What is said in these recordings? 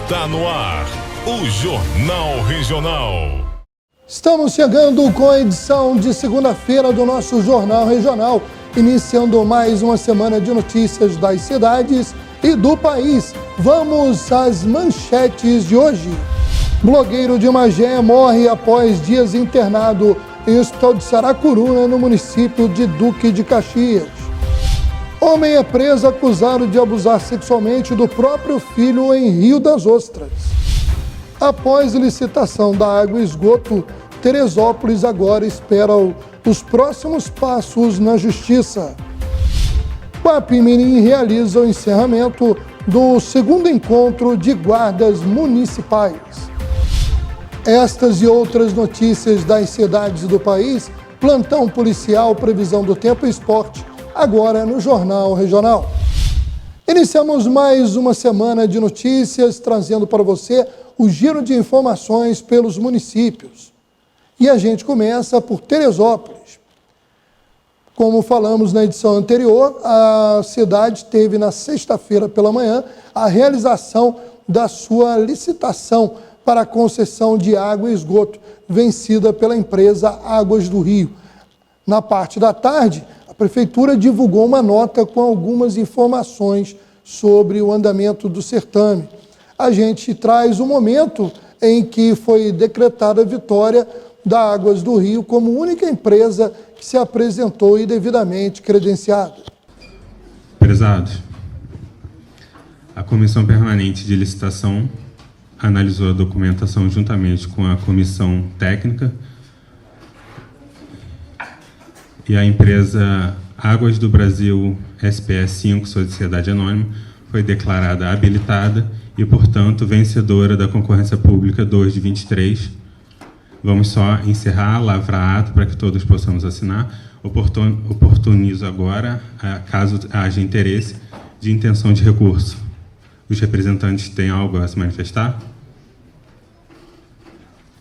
Está no ar, o Jornal Regional. Estamos chegando com a edição de segunda-feira do nosso Jornal Regional, iniciando mais uma semana de notícias das cidades e do país. Vamos às manchetes de hoje. Blogueiro de Magé morre após dias internado em hospital de Saracuruna, no município de Duque de Caxias. Homem é preso acusado de abusar sexualmente do próprio filho em Rio das Ostras. Após licitação da água e esgoto, Teresópolis agora espera os próximos passos na justiça. Guapimirim realiza o encerramento do segundo encontro de guardas municipais. Estas e outras notícias das cidades do país, plantão policial, previsão do tempo e esporte, agora no Jornal Regional. Iniciamos mais uma semana de notícias, trazendo para você o giro de informações pelos municípios. E a gente começa por Teresópolis. Como falamos na edição anterior, a cidade teve na sexta-feira pela manhã a realização da sua licitação para a concessão de água e esgoto, vencida pela empresa Águas do Rio. Na parte da tarde, a Prefeitura divulgou uma nota com algumas informações sobre o andamento do certame. A gente traz o momento em que foi decretada a vitória da Águas do Rio como única empresa que se apresentou e devidamente credenciada. Prezados, a Comissão Permanente de Licitação analisou a documentação juntamente com a Comissão Técnica e a empresa Águas do Brasil SPS 5, Sociedade Anônima, foi declarada habilitada e, portanto, vencedora da concorrência pública 2 de 23. Vamos só encerrar, lavrar ato para que todos possamos assinar. Oportunizo agora, caso haja interesse, de intenção de recurso. Os representantes têm algo a se manifestar?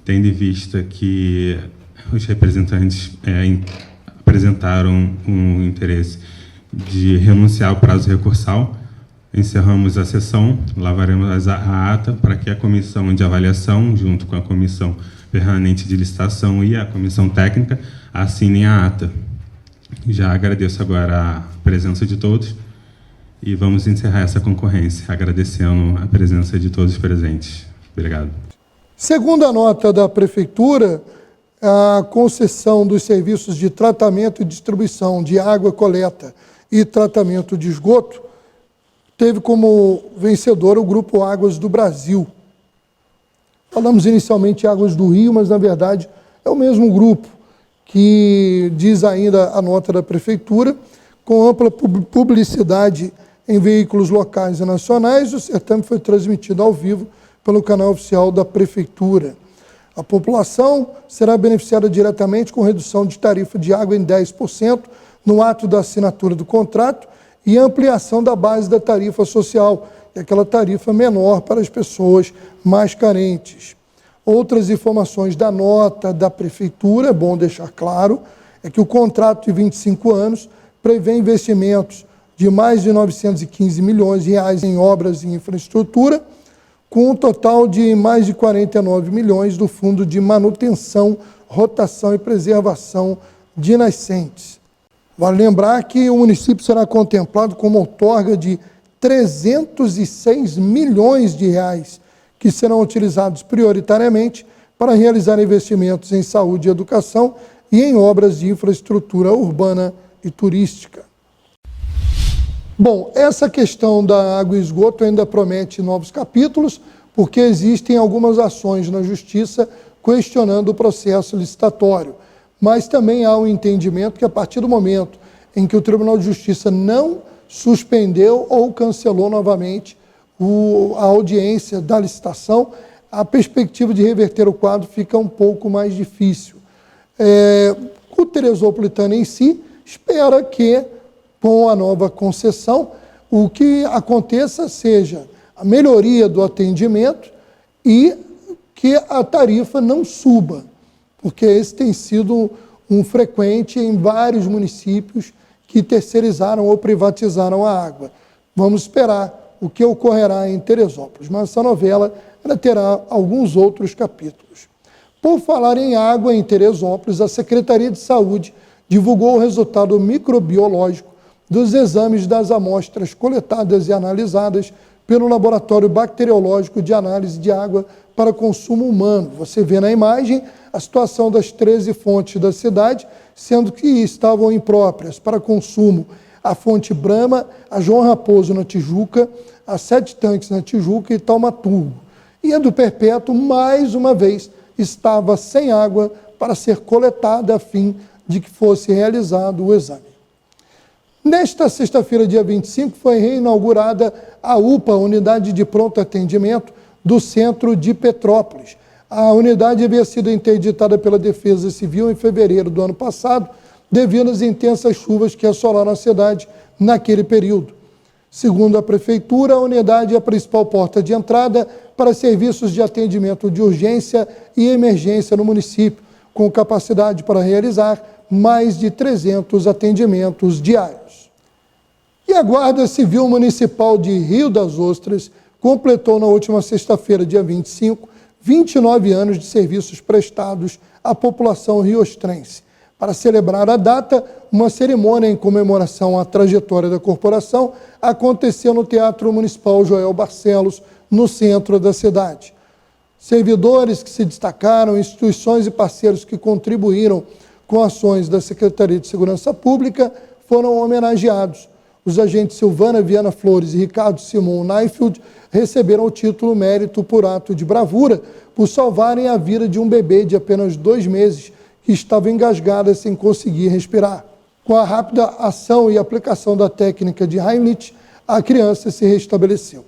Tendo em vista que os representantes apresentaram um interesse de renunciar ao prazo recursal, encerramos a sessão, lavaremos a ata para que a comissão de avaliação, junto com a comissão permanente de licitação e a comissão técnica, assinem a ata. Já agradeço agora a presença de todos e vamos encerrar essa concorrência, agradecendo a presença de todos os presentes. Obrigado. Segundo a nota da Prefeitura, a concessão dos serviços de tratamento e distribuição de água, coleta e tratamento de esgoto teve como vencedor o Grupo Águas do Brasil. Falamos inicialmente Águas do Rio, mas na verdade é o mesmo grupo, que diz ainda a nota da Prefeitura, com ampla publicidade em veículos locais e nacionais. O certame foi transmitido ao vivo pelo canal oficial da Prefeitura. A população será beneficiada diretamente com redução de tarifa de água em 10% no ato da assinatura do contrato e ampliação da base da tarifa social, que é aquela tarifa menor para as pessoas mais carentes. Outras informações da nota da Prefeitura, é bom deixar claro, é que o contrato de 25 anos prevê investimentos de mais de 915 milhões de reais em obras e infraestrutura, com um total de mais de 49 milhões do Fundo de Manutenção, Rotação e Preservação de Nascentes. Vale lembrar que o município será contemplado como outorga de 306 milhões de reais, que serão utilizados prioritariamente para realizar investimentos em saúde e educação e em obras de infraestrutura urbana e turística. Bom, essa questão da água e esgoto ainda promete novos capítulos, porque existem algumas ações na Justiça questionando o processo licitatório. Mas também há um entendimento que, a partir do momento em que o Tribunal de Justiça não suspendeu ou cancelou novamente a audiência da licitação, a perspectiva de reverter o quadro fica um pouco mais difícil. O Teresopolitano em si espera que, com a nova concessão, o que aconteça seja a melhoria do atendimento e que a tarifa não suba, porque esse tem sido um frequente em vários municípios que terceirizaram ou privatizaram a água. Vamos esperar o que ocorrerá em Teresópolis. Mas essa novela ainda terá alguns outros capítulos. Por falar em água em Teresópolis, a Secretaria de Saúde divulgou o resultado microbiológico dos exames das amostras coletadas e analisadas pelo Laboratório Bacteriológico de Análise de Água para Consumo Humano. Você vê na imagem a situação das 13 fontes da cidade, sendo que estavam impróprias para consumo a fonte Brahma, a João Raposo na Tijuca, a Sete Tanques na Tijuca e Taumaturgo. E a do Perpétuo, mais uma vez, estava sem água para ser coletada a fim de que fosse realizado o exame. Nesta sexta-feira, dia 25, foi reinaugurada a UPA, Unidade de Pronto Atendimento do Centro de Petrópolis. A unidade havia sido interditada pela Defesa Civil em fevereiro do ano passado, devido às intensas chuvas que assolaram a cidade naquele período. Segundo a Prefeitura, a unidade é a principal porta de entrada para serviços de atendimento de urgência e emergência no município, com capacidade para realizar mais de 300 atendimentos diários. E a Guarda Civil Municipal de Rio das Ostras completou na última sexta-feira, dia 25, 29 anos de serviços prestados à população riostrense. Para celebrar a data, uma cerimônia em comemoração à trajetória da corporação aconteceu no Teatro Municipal Joel Barcelos, no centro da cidade. Servidores que se destacaram, instituições e parceiros que contribuíram com ações da Secretaria de Segurança Pública foram homenageados. Os agentes Silvana Viana Flores e Ricardo Simon Neifeld receberam o título Mérito por Ato de Bravura por salvarem a vida de um bebê de apenas 2 meses que estava engasgada sem conseguir respirar. Com a rápida ação e aplicação da técnica de Heimlich, a criança se restabeleceu.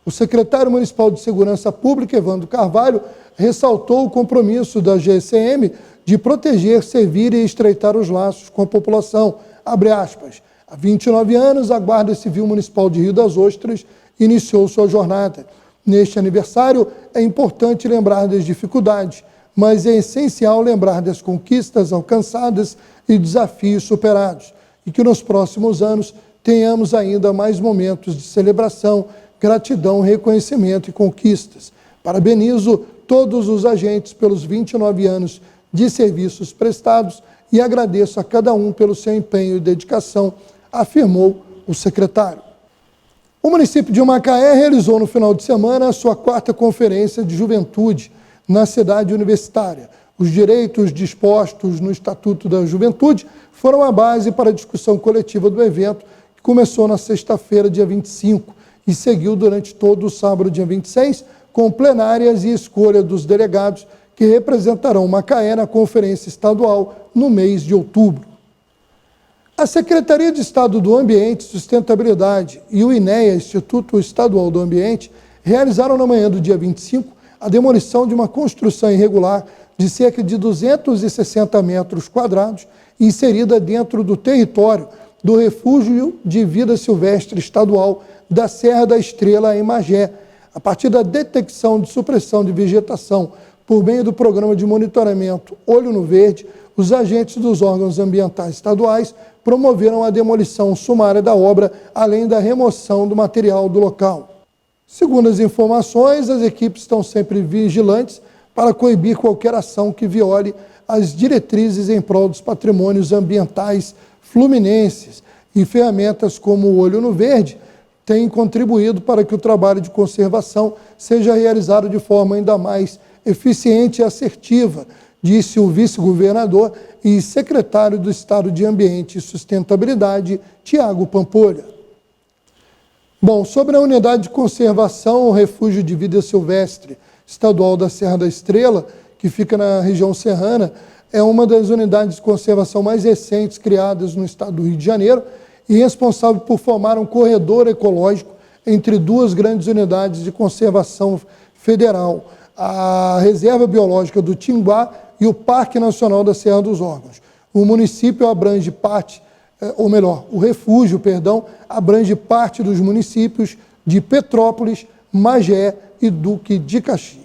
O secretário municipal de Segurança Pública, Evandro Carvalho, ressaltou o compromisso da GCM de proteger, servir e estreitar os laços com a população. Abre aspas. Há 29 anos, a Guarda Civil Municipal de Rio das Ostras iniciou sua jornada. Neste aniversário, é importante lembrar das dificuldades, mas é essencial lembrar das conquistas alcançadas e desafios superados, e que nos próximos anos tenhamos ainda mais momentos de celebração, gratidão, reconhecimento e conquistas. Parabenizo todos os agentes pelos 29 anos de serviços prestados e agradeço a cada um pelo seu empenho e dedicação, afirmou o secretário. O município de Macaé realizou no final de semana a sua 4ª Conferência de Juventude na cidade universitária. Os direitos dispostos no Estatuto da Juventude foram a base para a discussão coletiva do evento, que começou na sexta-feira, dia 25, e seguiu durante todo o sábado, dia 26, com plenárias e escolha dos delegados que representarão Macaé na Conferência Estadual no mês de outubro. A Secretaria de Estado do Ambiente e Sustentabilidade e o INEA, Instituto Estadual do Ambiente, realizaram na manhã do dia 25 a demolição de uma construção irregular de cerca de 260 metros quadrados, inserida dentro do território do Refúgio de Vida Silvestre Estadual da Serra da Estrela, em Magé, a partir da detecção de supressão de vegetação por meio do Programa de Monitoramento Olho no Verde. Os agentes dos órgãos ambientais estaduais promoveram a demolição sumária da obra, além da remoção do material do local. Segundo as informações, as equipes estão sempre vigilantes para coibir qualquer ação que viole as diretrizes em prol dos patrimônios ambientais fluminenses, e ferramentas como o Olho no Verde têm contribuído para que o trabalho de conservação seja realizado de forma ainda mais eficiente e assertiva, disse o vice-governador e secretário do Estado de Ambiente e Sustentabilidade, Tiago Pampolha. Bom, sobre a unidade de conservação, o Refúgio de Vida Silvestre Estadual da Serra da Estrela, que fica na região serrana, é uma das unidades de conservação mais recentes criadas no estado do Rio de Janeiro e responsável por formar um corredor ecológico entre 2 grandes unidades de conservação federal, a Reserva Biológica do Tinguá e o Parque Nacional da Serra dos Órgãos. O município abrange o refúgio, abrange parte dos municípios de Petrópolis, Magé e Duque de Caxias.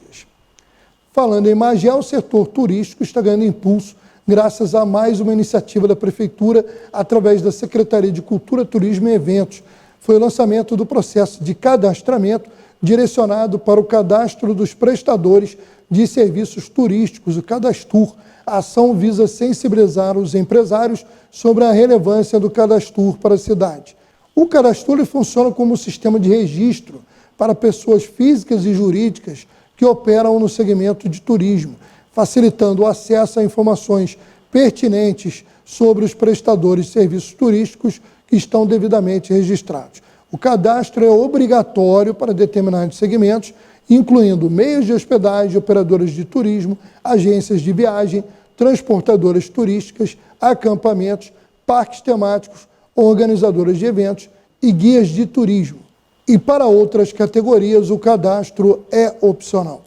Falando em Magé, o setor turístico está ganhando impulso graças a mais uma iniciativa da Prefeitura através da Secretaria de Cultura, Turismo e Eventos. foi o lançamento do processo de cadastramento direcionado para o cadastro dos prestadores de serviços turísticos, o Cadastur. A ação visa sensibilizar os empresários sobre a relevância do Cadastur para a cidade. O Cadastur funciona como um sistema de registro para pessoas físicas e jurídicas que operam no segmento de turismo, facilitando o acesso a informações pertinentes sobre os prestadores de serviços turísticos que estão devidamente registrados. O cadastro é obrigatório para determinados segmentos, incluindo meios de hospedagem, operadoras de turismo, agências de viagem, transportadoras turísticas, acampamentos, parques temáticos, organizadoras de eventos e guias de turismo. E para outras categorias, o cadastro é opcional.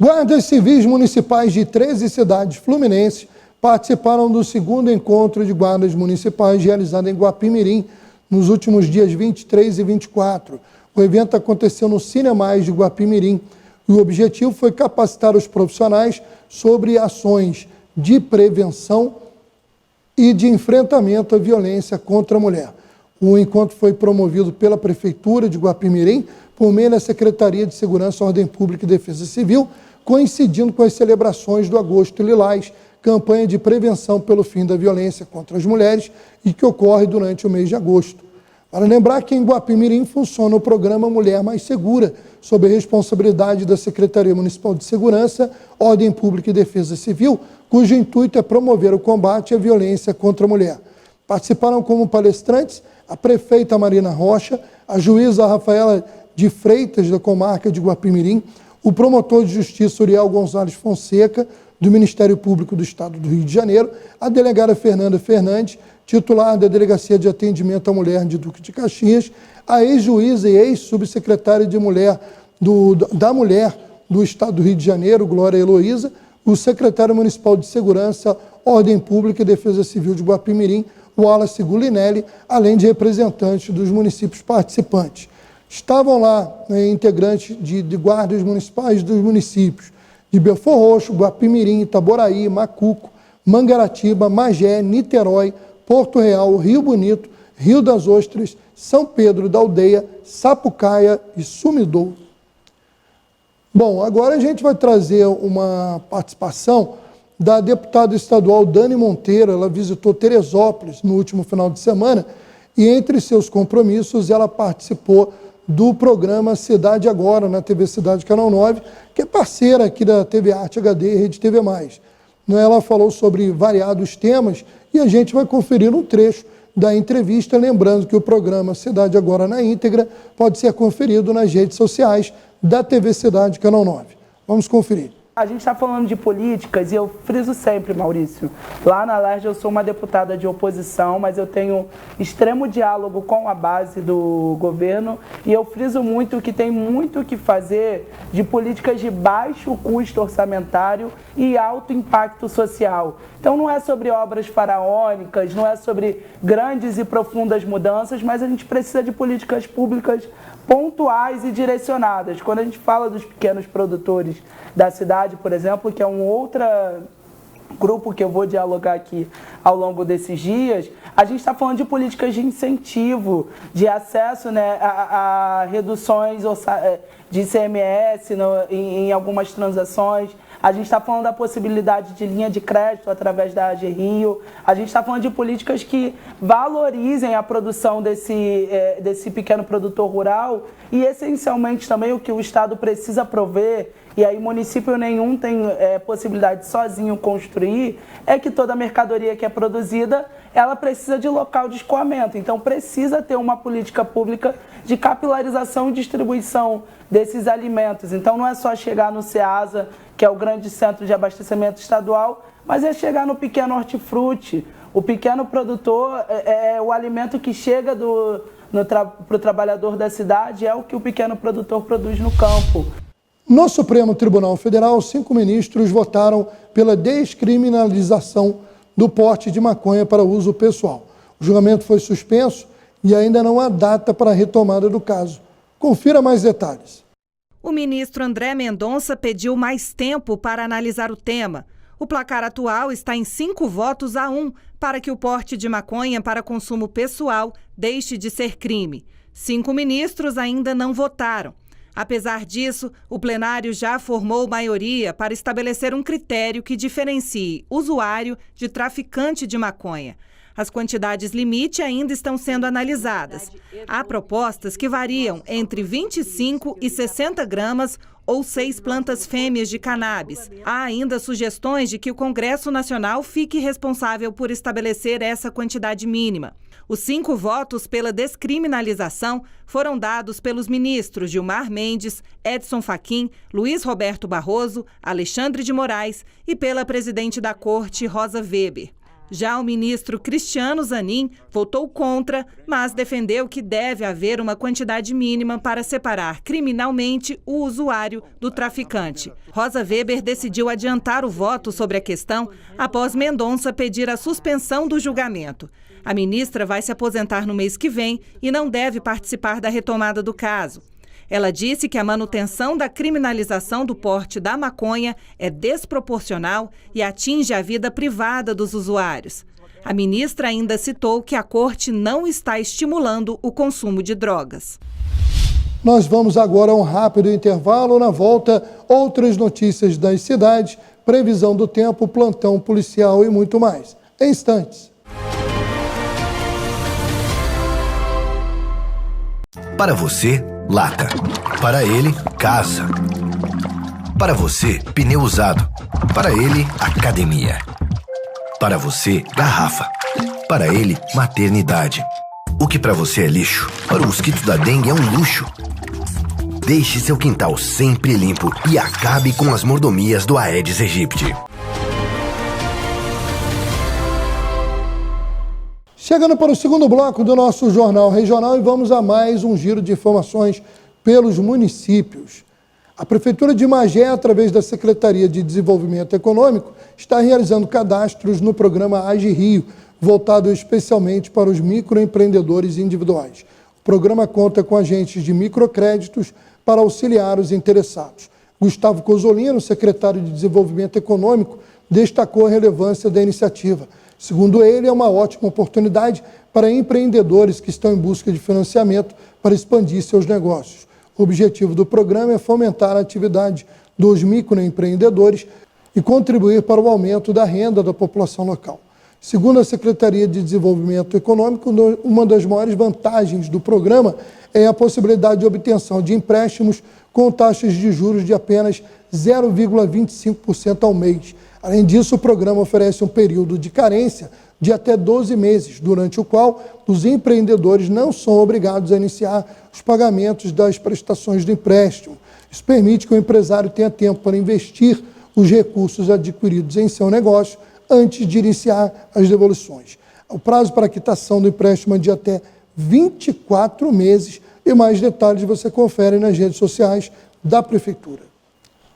Guardas civis municipais de 13 cidades fluminenses participaram do segundo encontro de guardas municipais realizado em Guapimirim nos últimos dias 23 e 24. O evento aconteceu no Cinemais de Guapimirim e o objetivo foi capacitar os profissionais sobre ações de prevenção e de enfrentamento à violência contra a mulher. O encontro foi promovido pela Prefeitura de Guapimirim por meio da Secretaria de Segurança, Ordem Pública e Defesa Civil, coincidindo com as celebrações do Agosto Lilás, campanha de prevenção pelo fim da violência contra as mulheres e que ocorre durante o mês de agosto. Para lembrar que em Guapimirim funciona o programa Mulher Mais Segura, sob a responsabilidade da Secretaria Municipal de Segurança, Ordem Pública e Defesa Civil, cujo intuito é promover o combate à violência contra a mulher. Participaram como palestrantes a prefeita Marina Rocha, a juíza Rafaela de Freitas, da comarca de Guapimirim, o promotor de justiça Uriel Gonzalez Fonseca, do Ministério Público do Estado do Rio de Janeiro, a delegada Fernanda Fernandes, titular da Delegacia de Atendimento à Mulher de Duque de Caxias, a ex-juíza e ex-subsecretária de Mulher da Mulher do Estado do Rio de Janeiro, Glória Heloísa, o secretário municipal de Segurança, Ordem Pública e Defesa Civil de Guapimirim, Wallace Gulinelli, além de representantes dos municípios participantes. Estavam lá integrantes de guardas municipais dos municípios de Belfor Roxo, Guapimirim, Itaboraí, Macuco, Mangaratiba, Magé, Niterói, Porto Real, Rio Bonito, Rio das Ostras, São Pedro da Aldeia, Sapucaia e Sumidouro. Bom, agora a gente vai trazer uma participação da deputada estadual Dani Monteiro. Ela visitou Teresópolis no último final de semana e, entre seus compromissos, ela participou do programa Cidade Agora, na TV Cidade Canal 9, que é parceira aqui da TV Arte HD e Rede TV+. Ela falou sobre variados temas e a gente vai conferir um trecho da entrevista, lembrando que o programa Cidade Agora na íntegra pode ser conferido nas redes sociais da TV Cidade Canal 9. Vamos conferir. A gente está falando de políticas e eu friso sempre, Maurício. Lá na LERJ eu sou uma deputada de oposição, mas eu tenho extremo diálogo com a base do governo e eu friso muito que tem muito o que fazer de políticas de baixo custo orçamentário e alto impacto social. Então não é sobre obras faraônicas, não é sobre grandes e profundas mudanças, mas a gente precisa de políticas públicas pontuais e direcionadas. Quando a gente fala dos pequenos produtores da cidade, por exemplo, que é um outro grupo que eu vou dialogar aqui ao longo desses dias, a gente está falando de políticas de incentivo, de acesso, né, a reduções de ICMS em algumas transações. A gente está falando da possibilidade de linha de crédito através da AG Rio. A gente está falando de políticas que valorizem a produção desse pequeno produtor rural e, essencialmente, também o que o Estado precisa prover, e aí município nenhum tem possibilidade de sozinho construir, é que toda a mercadoria que é produzida, ela precisa de local de escoamento. Então, precisa ter uma política pública de capilarização e distribuição desses alimentos. Então, não é só chegar no Ceasa, que é o grande centro de abastecimento estadual, mas é chegar no pequeno hortifruti. O pequeno produtor é o alimento que chega para o trabalhador da cidade, é o que o pequeno produtor produz no campo. No Supremo Tribunal Federal, 5 ministros votaram pela descriminalização do porte de maconha para uso pessoal. O julgamento foi suspenso e ainda não há data para a retomada do caso. Confira mais detalhes. O ministro André Mendonça pediu mais tempo para analisar o tema. O placar atual está em 5-1 para que o porte de maconha para consumo pessoal deixe de ser crime. 5 ministros ainda não votaram. Apesar disso, o plenário já formou maioria para estabelecer um critério que diferencie usuário de traficante de maconha. As quantidades limite ainda estão sendo analisadas. Há propostas que variam entre 25 e 60 gramas ou 6 plantas fêmeas de cannabis. Há ainda sugestões de que o Congresso Nacional fique responsável por estabelecer essa quantidade mínima. Os 5 votos pela descriminalização foram dados pelos ministros Gilmar Mendes, Edson Fachin, Luiz Roberto Barroso, Alexandre de Moraes e pela presidente da Corte, Rosa Weber. Já o ministro Cristiano Zanin votou contra, mas defendeu que deve haver uma quantidade mínima para separar criminalmente o usuário do traficante. Rosa Weber decidiu adiantar o voto sobre a questão após Mendonça pedir a suspensão do julgamento. A ministra vai se aposentar no mês que vem e não deve participar da retomada do caso. Ela disse que a manutenção da criminalização do porte da maconha é desproporcional e atinge a vida privada dos usuários. A ministra ainda citou que a corte não está estimulando o consumo de drogas. Nós vamos agora a um rápido intervalo. Na volta, outras notícias das cidades, previsão do tempo, plantão policial e muito mais. Em instantes. Para você, lata. Para ele, casa. Para você, pneu usado. Para ele, academia. Para você, garrafa. Para ele, maternidade. O que para você é lixo, para o mosquito da dengue é um luxo. Deixe seu quintal sempre limpo e acabe com as mordomias do Aedes aegypti. Chegando para o segundo bloco do nosso Jornal Regional e vamos a mais um giro de informações pelos municípios. A Prefeitura de Magé, através da Secretaria de Desenvolvimento Econômico, está realizando cadastros no programa Age Rio, voltado especialmente para os microempreendedores individuais. O programa conta com agentes de microcréditos para auxiliar os interessados. Gustavo Cozzolino, secretário de Desenvolvimento Econômico, destacou a relevância da iniciativa. Segundo ele, é uma ótima oportunidade para empreendedores que estão em busca de financiamento para expandir seus negócios. O objetivo do programa é fomentar a atividade dos microempreendedores e contribuir para o aumento da renda da população local. Segundo a Secretaria de Desenvolvimento Econômico, uma das maiores vantagens do programa é a possibilidade de obtenção de empréstimos com taxas de juros de apenas 0,25% ao mês. Além disso, o programa oferece um período de carência de até 12 meses, durante o qual os empreendedores não são obrigados a iniciar os pagamentos das prestações do empréstimo. Isso permite que o empresário tenha tempo para investir os recursos adquiridos em seu negócio antes de iniciar as devoluções. O prazo para a quitação do empréstimo é de até 24 meses e mais detalhes você confere nas redes sociais da Prefeitura.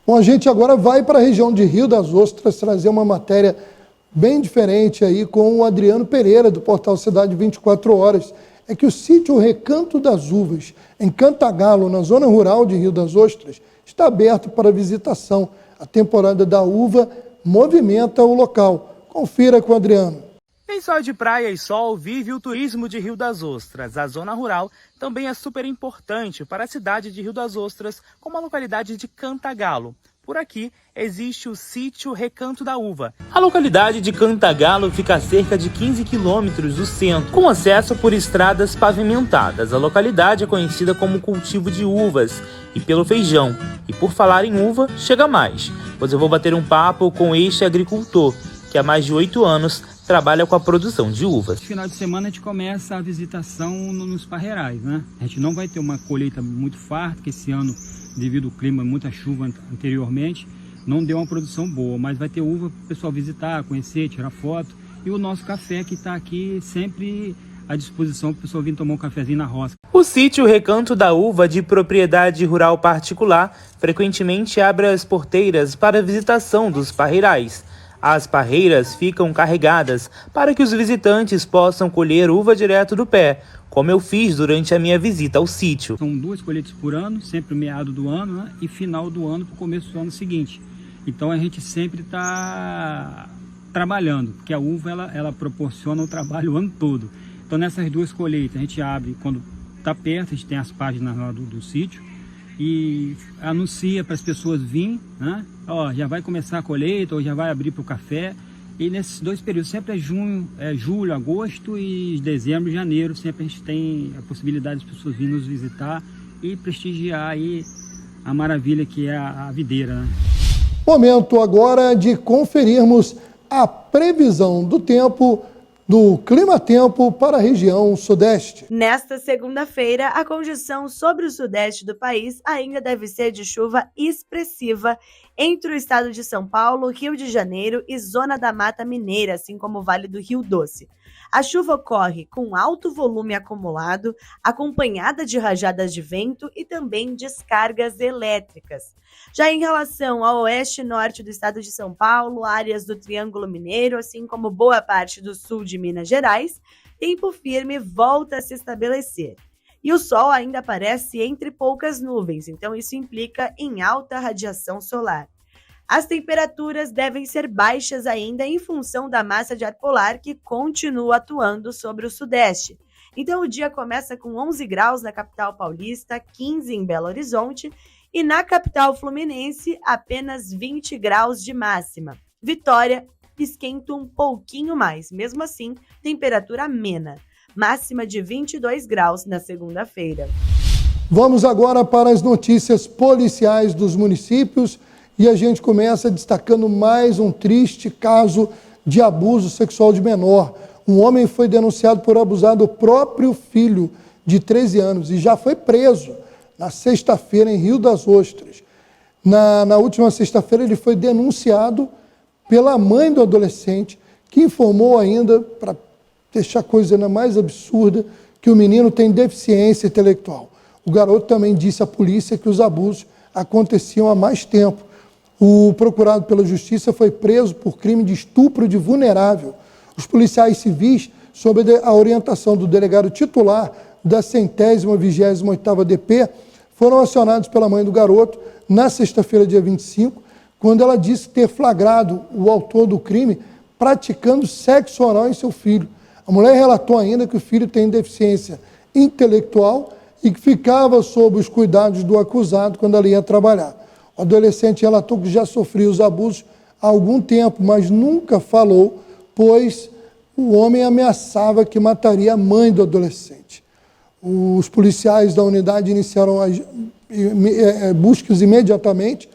Bom, a gente agora vai para a região de Rio das Ostras trazer uma matéria bem diferente aí com o Adriano Pereira, do portal Cidade 24 Horas. É que o sítio Recanto das Uvas, em Cantagalo, na zona rural de Rio das Ostras, está aberto para visitação. A temporada da uva movimenta o local. Confira com o Adriano. Em sol de praia e sol vive o turismo de Rio das Ostras. A zona rural também é super importante para a cidade de Rio das Ostras, como a localidade de Cantagalo. Por aqui existe o sítio Recanto da Uva. A localidade de Cantagalo fica a cerca de 15 quilômetros do centro, com acesso por estradas pavimentadas. A localidade é conhecida como cultivo de uvas e pelo feijão. E por falar em uva, chega mais, pois eu vou bater um papo com este agricultor, que há mais de 8 anos trabalha com a produção de uvas. No final de semana a gente começa a visitação nos parreirais, né? A gente não vai ter uma colheita muito farta, porque esse ano, devido ao clima, muita chuva anteriormente, não deu uma produção boa, mas vai ter uva para o pessoal visitar, conhecer, tirar foto. E o nosso café que está aqui sempre à disposição para o pessoal vir tomar um cafezinho na roça. O sítio Recanto da Uva, de propriedade rural particular, frequentemente abre as porteiras para a visitação dos parreirais. As parreiras ficam carregadas para que os visitantes possam colher uva direto do pé, como eu fiz durante a minha visita ao sítio. São 2 colheitas por ano, sempre meado do ano, né? E final do ano para o começo do ano seguinte. Então a gente sempre está trabalhando, porque a uva ela proporciona o trabalho o ano todo. Então nessas 2 colheitas a gente abre quando está perto, a gente tem as páginas lá do sítio e anuncia para as pessoas virem, né? Ó, já vai começar a colheita ou já vai abrir para o café. E nesses 2 períodos, sempre é julho, agosto e dezembro e janeiro, sempre a gente tem a possibilidade das pessoas virem nos visitar e prestigiar aí a maravilha que é a videira, né? Momento agora de conferirmos a previsão do tempo, do clima-tempo para a região sudeste. Nesta segunda-feira, a condição sobre o sudeste do país ainda deve ser de chuva expressiva entre o estado de São Paulo, Rio de Janeiro e zona da Mata Mineira, assim como o Vale do Rio Doce. A chuva ocorre com alto volume acumulado, acompanhada de rajadas de vento e também descargas elétricas. Já em relação ao oeste e norte do estado de São Paulo, áreas do Triângulo Mineiro, assim como boa parte do sul de Minas Gerais, tempo firme volta a se estabelecer. E o sol ainda aparece entre poucas nuvens, então isso implica em alta radiação solar. As temperaturas devem ser baixas ainda em função da massa de ar polar que continua atuando sobre o sudeste. Então o dia começa com 11 graus na capital paulista, 15 em Belo Horizonte e na capital fluminense apenas 20 graus de máxima. Vitória esquenta um pouquinho mais, mesmo assim temperatura amena, máxima de 22 graus na segunda-feira. Vamos agora para as notícias policiais dos municípios. E a gente começa destacando mais um triste caso de abuso sexual de menor. Um homem foi denunciado por abusar do próprio filho de 13 anos e já foi preso na sexta-feira em Rio das Ostras. Na última sexta-feira ele foi denunciado pela mãe do adolescente, que informou ainda, para deixar a coisa ainda mais absurda, que o menino tem deficiência intelectual. O garoto também disse à polícia que os abusos aconteciam há mais tempo. O procurado pela Justiça foi preso por crime de estupro de vulnerável. Os policiais civis, sob a orientação do delegado titular da 128ª DP, foram acionados pela mãe do garoto na sexta-feira, dia 25, quando ela disse ter flagrado o autor do crime praticando sexo oral em seu filho. A mulher relatou ainda que o filho tem deficiência intelectual e que ficava sob os cuidados do acusado quando ela ia trabalhar. O adolescente relatou que já sofria os abusos há algum tempo, mas nunca falou, pois o homem ameaçava que mataria a mãe do adolescente. Os policiais da unidade iniciaram as buscas imediatamente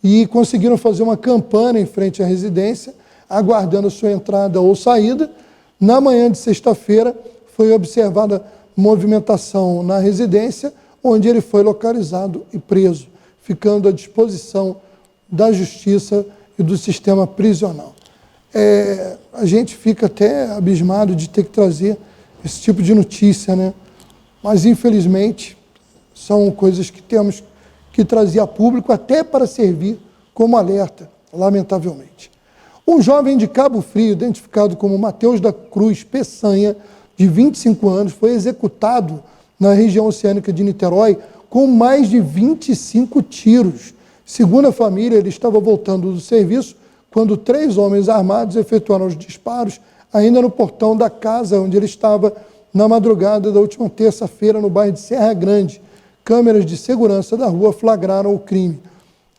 e conseguiram fazer uma campana em frente à residência, aguardando a sua entrada ou saída. Na manhã de sexta-feira, foi observada movimentação na residência, onde ele foi localizado e preso, ficando à disposição da Justiça e do sistema prisional. A gente fica até abismado de ter que trazer esse tipo de notícia, né? Mas, infelizmente, são coisas que temos que trazer a público até para servir como alerta, lamentavelmente. Um jovem de Cabo Frio, identificado como Matheus da Cruz Peçanha, de 25 anos, foi executado na região oceânica de Niterói com mais de 25 tiros. Segundo a família, ele estava voltando do serviço quando 3 homens armados efetuaram os disparos ainda no portão da casa onde ele estava na madrugada da última terça-feira no bairro de Serra Grande. Câmeras de segurança da rua flagraram o crime.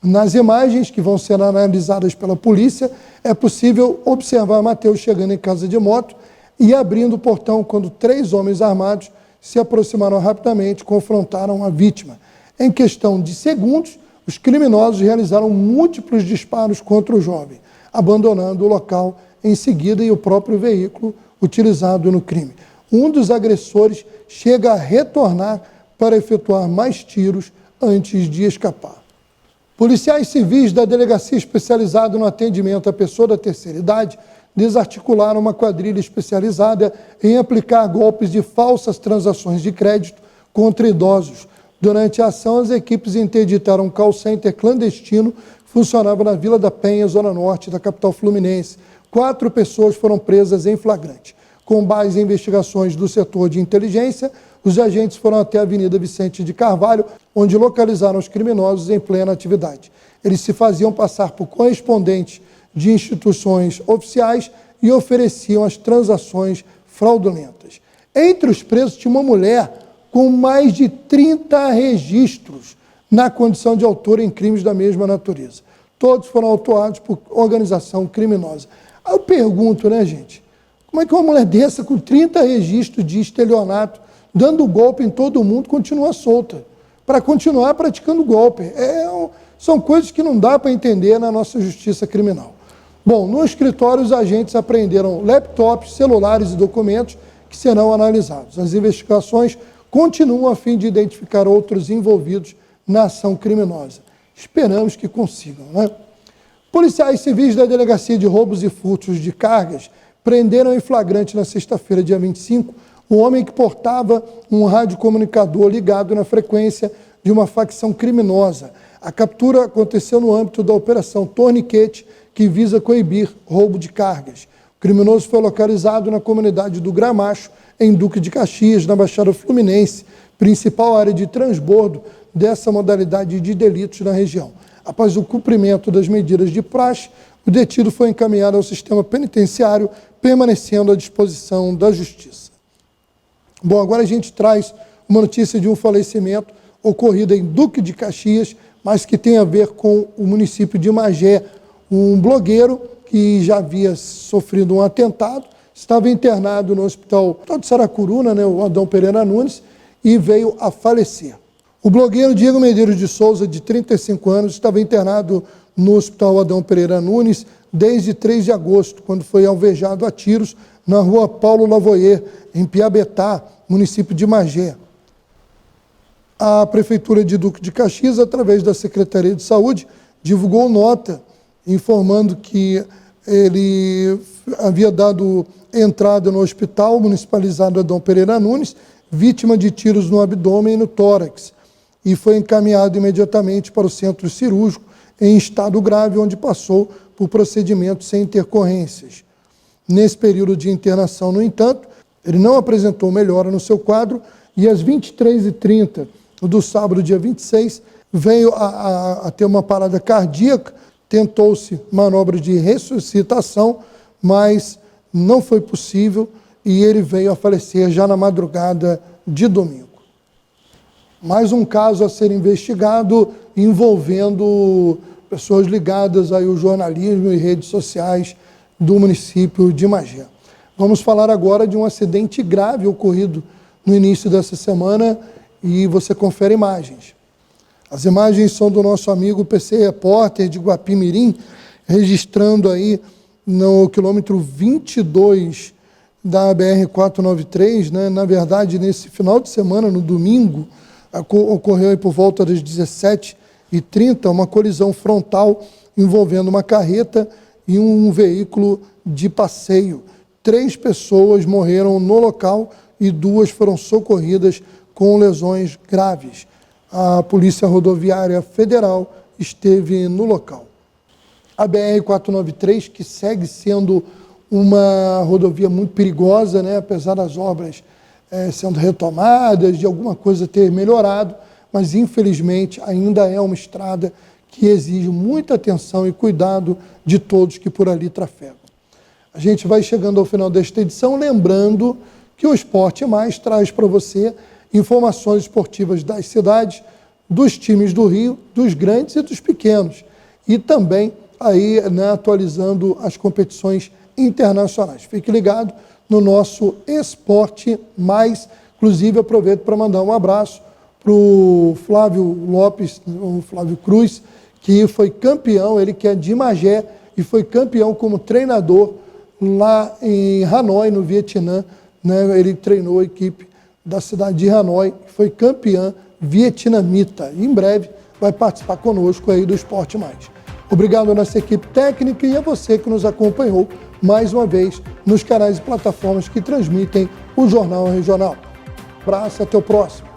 Nas imagens que vão ser analisadas pela polícia, é possível observar Matheus chegando em casa de moto e abrindo o portão quando 3 homens armados se aproximaram rapidamente e confrontaram a vítima. Em questão de segundos, os criminosos realizaram múltiplos disparos contra o jovem, abandonando o local em seguida e o próprio veículo utilizado no crime. Um dos agressores chega a retornar para efetuar mais tiros antes de escapar. Policiais civis da Delegacia Especializada no Atendimento à Pessoa da Terceira Idade desarticularam uma quadrilha especializada em aplicar golpes de falsas transações de crédito contra idosos. Durante a ação, as equipes interditaram um call center clandestino que funcionava na Vila da Penha, zona norte da capital fluminense. 4 pessoas foram presas em flagrante. Com base em investigações do setor de inteligência, os agentes foram até a Avenida Vicente de Carvalho, onde localizaram os criminosos em plena atividade. Eles se faziam passar por correspondentes de instituições oficiais e ofereciam as transações fraudulentas. Entre os presos tinha uma mulher com mais de 30 registros na condição de autor em crimes da mesma natureza. Todos foram autuados por organização criminosa. Aí eu pergunto, né, gente? Como é que uma mulher dessa, com 30 registros de estelionato, dando golpe em todo mundo, continua solta? Para continuar praticando golpe. São coisas que não dá para entender na nossa justiça criminal. Bom, no escritório, os agentes apreenderam laptops, celulares e documentos que serão analisados. As investigações continuam a fim de identificar outros envolvidos na ação criminosa. Esperamos que consigam, né? Policiais civis da Delegacia de Roubos e Furtos de Cargas prenderam em flagrante na sexta-feira, dia 25, um homem que portava um radiocomunicador ligado na frequência de uma facção criminosa. A captura aconteceu no âmbito da Operação Torniquete, que visa coibir roubo de cargas. O criminoso foi localizado na comunidade do Gramacho, em Duque de Caxias, na Baixada Fluminense, principal área de transbordo dessa modalidade de delitos na região. Após o cumprimento das medidas de praxe, o detido foi encaminhado ao sistema penitenciário, permanecendo à disposição da Justiça. Bom, agora a gente traz uma notícia de um falecimento ocorrido em Duque de Caxias, mas que tem a ver com o município de Magé. Um blogueiro que já havia sofrido um atentado, estava internado no hospital de Saracuruna, né, o Adão Pereira Nunes, e veio a falecer. O blogueiro Diego Medeiros de Souza, de 35 anos, estava internado no Hospital Adão Pereira Nunes desde 3 de agosto, quando foi alvejado a tiros na rua Paulo Lavoyer, em Piabetá, município de Magé. A Prefeitura de Duque de Caxias, através da Secretaria de Saúde, divulgou nota informando que ele havia dado entrada no hospital municipalizado Adão Pereira Nunes, vítima de tiros no abdômen e no tórax, e foi encaminhado imediatamente para o centro cirúrgico em estado grave, onde passou por procedimento sem intercorrências. Nesse período de internação, no entanto, ele não apresentou melhora no seu quadro e às 23h30 do sábado, dia 26, veio a ter uma parada cardíaca, tentou-se manobra de ressuscitação, mas não foi possível e ele veio a falecer já na madrugada de domingo. Mais um caso a ser investigado envolvendo pessoas ligadas aí ao jornalismo e redes sociais do município de Magé. Vamos falar agora de um acidente grave ocorrido no início dessa semana e você confere imagens. As imagens são do nosso amigo PC Repórter de Guapimirim, registrando aí no quilômetro 22 da BR-493, né? Na verdade, nesse final de semana, no domingo, ocorreu aí por volta das 17h30 uma colisão frontal envolvendo uma carreta e um veículo de passeio. 3 pessoas morreram no local e 2 foram socorridas com lesões graves. A Polícia Rodoviária Federal esteve no local. A BR-493, que segue sendo uma rodovia muito perigosa, né? Apesar das obras sendo retomadas, de alguma coisa ter melhorado, mas infelizmente ainda é uma estrada que exige muita atenção e cuidado de todos que por ali trafegam. A gente vai chegando ao final desta edição, lembrando que o Esporte Mais traz para você informações esportivas das cidades, dos times do Rio, dos grandes e dos pequenos, e também aí, né, atualizando as competições internacionais. Fique ligado no nosso Esporte Mais. Inclusive, aproveito para mandar um abraço para o Flávio Lopes, o Flávio Cruz, que foi campeão, ele que é de Magé, e foi campeão como treinador lá em Hanoi, no Vietnã, né? Ele treinou a equipe da cidade de Hanoi, que foi campeã vietnamita. E em breve vai participar conosco aí do Esporte Mais. Obrigado à nossa equipe técnica e a você que nos acompanhou mais uma vez nos canais e plataformas que transmitem o Jornal Regional. Abraço, até o próximo.